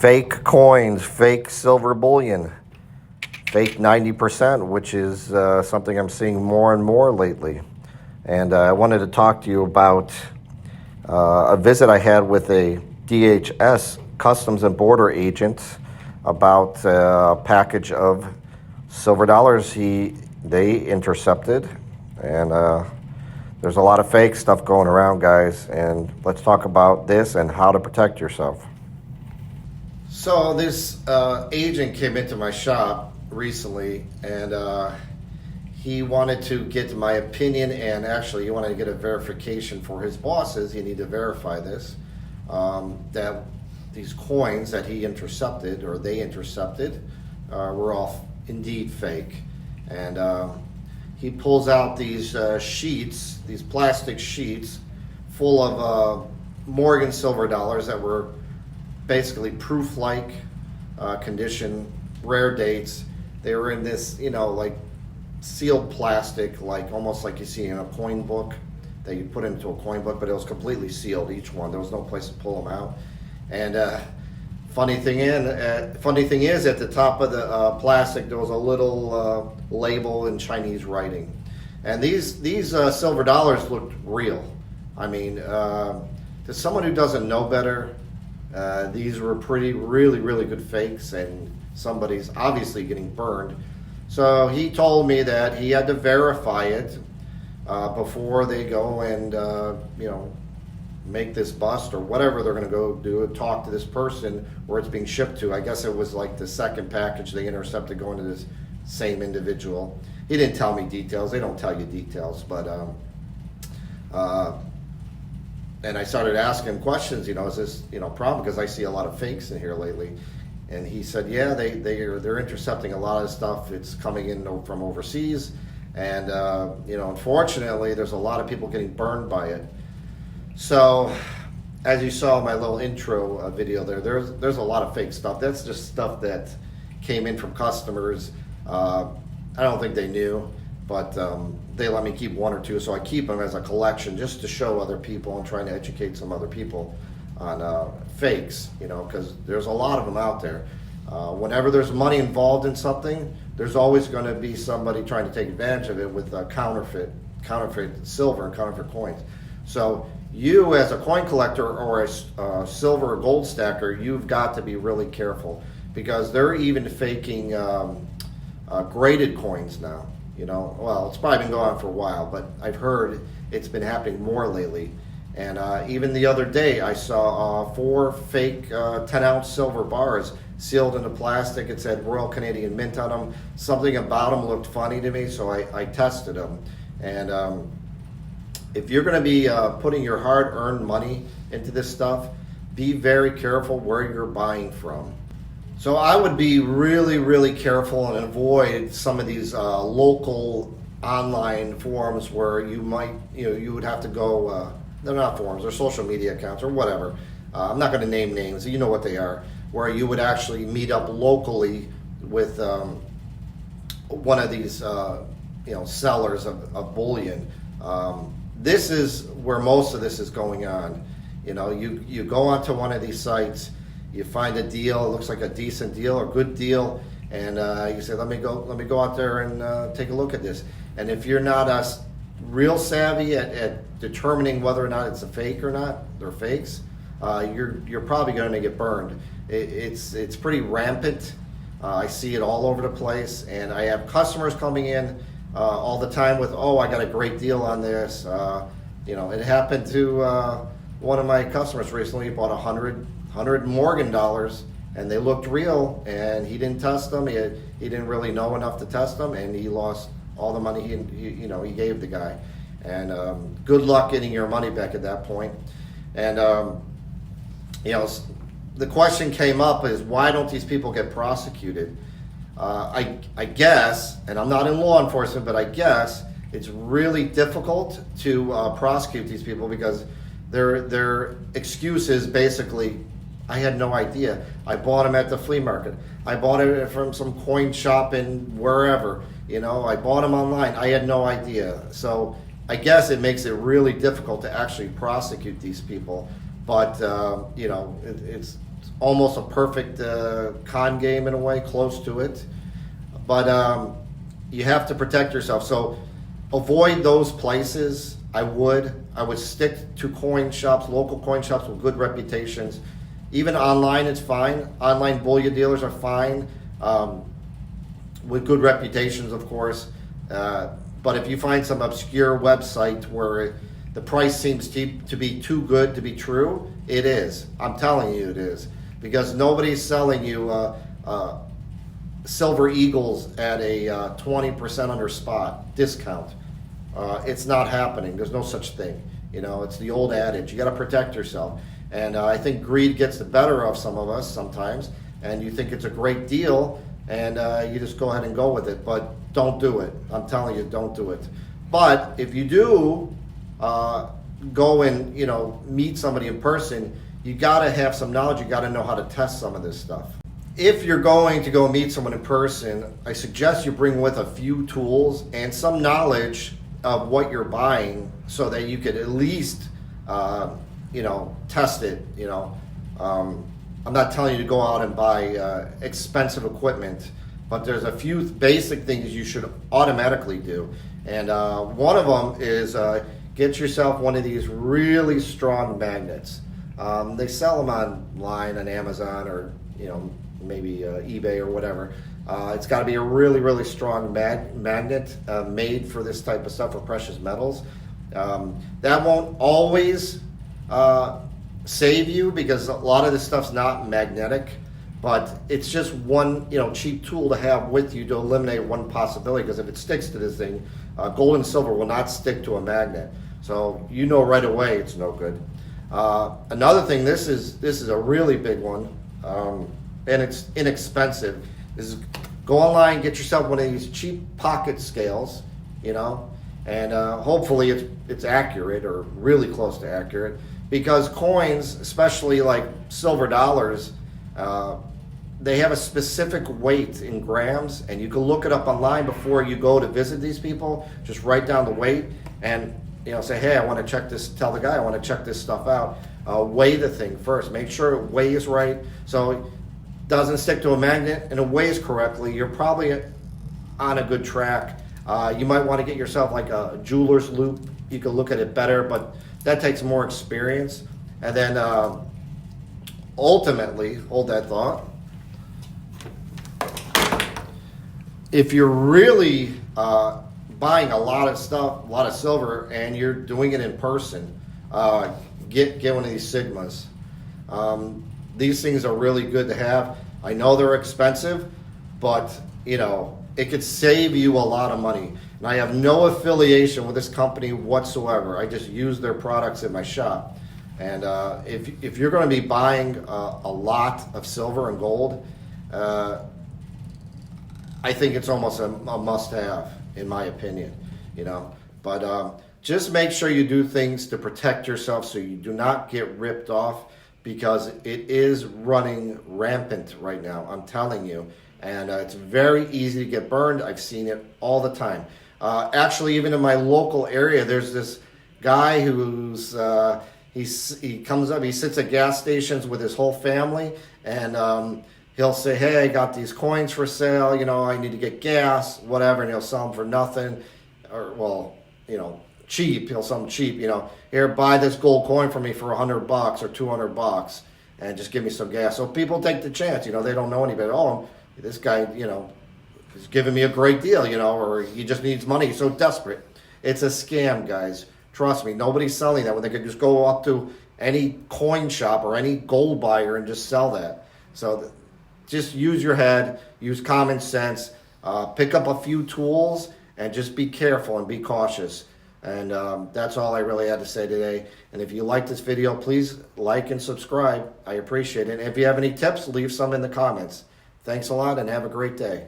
fake coins, fake silver bullion, fake 90%, which is something I'm seeing more and more lately. And I wanted to talk to you about a visit I had with a DHS Customs and Border agent about a package of silver dollars they intercepted. And there's a lot of fake stuff going around, guys. And let's talk about this and how to protect yourself. So this agent came into my shop recently, and he wanted to get my opinion, and actually he wanted to get a verification for his bosses. He needed to verify this, that these coins that he intercepted, or they intercepted, were all indeed fake. And he pulls out these sheets, these plastic sheets full of Morgan silver dollars that were basically proof-like condition, rare dates. They were in this, like sealed plastic, like almost like you see in a coin book that you put into a coin book, but it was completely sealed, each one. There was no place to pull them out. And funny thing is, at the top of the plastic, there was a little label in Chinese writing. And these silver dollars looked real. I mean, to someone who doesn't know better, these were really good fakes, and somebody's obviously getting burned. So he told me that he had to verify it before they go and make this bust or whatever they're going to go do, and talk to this person where it's being shipped to. I guess it was like the second package they intercepted going to this same individual. He didn't tell me details. They don't tell you details, but and I started asking him questions. Is this a problem? Because I see a lot of fakes in here lately. And he said, yeah, they're intercepting a lot of stuff. It's coming in from overseas, and unfortunately, there's a lot of people getting burned by it. So, as you saw in my little intro video there's a lot of fake stuff. That's just stuff that came in from customers. I don't think they knew, but they let me keep one or two, so I keep them as a collection just to show other people and trying to educate some other people on fakes, because there's a lot of them out there. Whenever there's money involved in something, there's always going to be somebody trying to take advantage of it with counterfeit silver and counterfeit coins. So you, as a coin collector or a silver or gold stacker, you've got to be really careful, because they're even faking graded coins now. Well, it's probably been going on for a while, but I've heard it's been happening more lately. And even the other day, I saw 4 fake 10-ounce silver bars sealed into plastic. It said Royal Canadian Mint on them. Something about them looked funny to me, so I tested them. And if you're going to be putting your hard-earned money into this stuff, be very careful where you're buying from. So I would be really careful and avoid some of these local online forums where you might, you would have to go. They're not forums, they're social media accounts or whatever. I'm not going to name names, you know what they are, where you would actually meet up locally with one of these sellers of bullion. This is where most of this is going on. You go onto one of these sites, you find a deal, it looks like a decent deal or good deal, and you say, let me go out there and take a look at this. And if you're not real savvy at determining whether or not it's a fake or not, they're fakes, you're probably going to get burned. It's pretty rampant. I see it all over the place, and I have customers coming in all the time with, I got a great deal on this. It happened to one of my customers recently. He bought 100 Morgan dollars, and they looked real, and he didn't test them. He didn't really know enough to test them, and he lost all the money he gave the guy. And good luck getting your money back at that point. And the question came up is, why don't these people get prosecuted? I guess, and I'm not in law enforcement, but I guess it's really difficult to prosecute these people, because their excuse is basically, I had no idea. I bought them at the flea market. I bought it from some coin shop in wherever. I bought them online. I had no idea. So I guess it makes it really difficult to actually prosecute these people. but it's almost a perfect con game in a way, close to it. But you have to protect yourself. So avoid those places. I would stick to coin shops, local coin shops with good reputations. Even online, it's fine. Online bullion dealers are fine, with good reputations, of course. But if you find some obscure website where the price seems to be too good to be true, it is. I'm telling you it is. Because nobody's selling you Silver Eagles at a 20% under spot discount. It's not happening. There's no such thing. It's the old adage. You got to protect yourself. And I think greed gets the better of some of us sometimes. And you think it's a great deal, and you just go ahead and go with it. But don't do it. I'm telling you, don't do it. But if you do go and meet somebody in person, you got to have some knowledge. You got to know how to test some of this stuff. If you're going to go meet someone in person, I suggest you bring with a few tools and some knowledge of what you're buying, so that you could at least test it. I'm not telling you to go out and buy expensive equipment, but there's a few basic things you should automatically do. And one of them is get yourself one of these really strong magnets. They sell them online on Amazon, or maybe eBay or whatever. It's got to be a really, really strong magnet made for this type of stuff, for precious metals. That won't always save you, because a lot of this stuff's not magnetic, but it's just one cheap tool to have with you to eliminate one possibility. Because if it sticks to this thing, gold and silver will not stick to a magnet, so right away it's no good. Another thing, this is a really big one, and it's inexpensive, is go online, get yourself one of these cheap pocket scales, and hopefully it's accurate, or really close to accurate, because coins, especially like silver dollars, they have a specific weight in grams, and you can look it up online before you go to visit these people. Just write down the weight and say, hey, I want to check this, tell the guy I want to check this stuff out. Weigh the thing first, make sure it weighs right, so it doesn't stick to a magnet, and it weighs correctly. You're probably on a good track. You might want to get yourself like a jeweler's loop. You can look at it better, but that takes more experience. And then ultimately, hold that thought, if you're really buying a lot of stuff, a lot of silver, and you're doing it in person, get one of these Sigmas. These things are really good to have. I know they're expensive, but it could save you a lot of money. And I have no affiliation with this company whatsoever. I just use their products in my shop. And if you're going to be buying a lot of silver and gold, I think it's almost a must-have, in my opinion. But just make sure you do things to protect yourself so you do not get ripped off, because it is running rampant right now, I'm telling you. And it's very easy to get burned. I've seen it all the time. Actually, even in my local area, there's this guy who's he comes up, he sits at gas stations with his whole family, and he'll say, hey, I got these coins for sale, I need to get gas, whatever, and he'll sell them for nothing, or cheap. He'll sell them cheap, here, buy this gold coin for me for $100 or $200, and just give me some gas. So people take the chance, they don't know any better. Oh, this guy, is giving me a great deal, or he just needs money. He's so desperate. It's a scam, guys. Trust me, nobody's selling that when they could just go up to any coin shop or any gold buyer and just sell that. So just use your head, use common sense, pick up a few tools, and just be careful and be cautious. And that's all I really had to say today. And if you like this video, please like and subscribe. I appreciate it. And if you have any tips, leave some in the comments. Thanks a lot, and have a great day.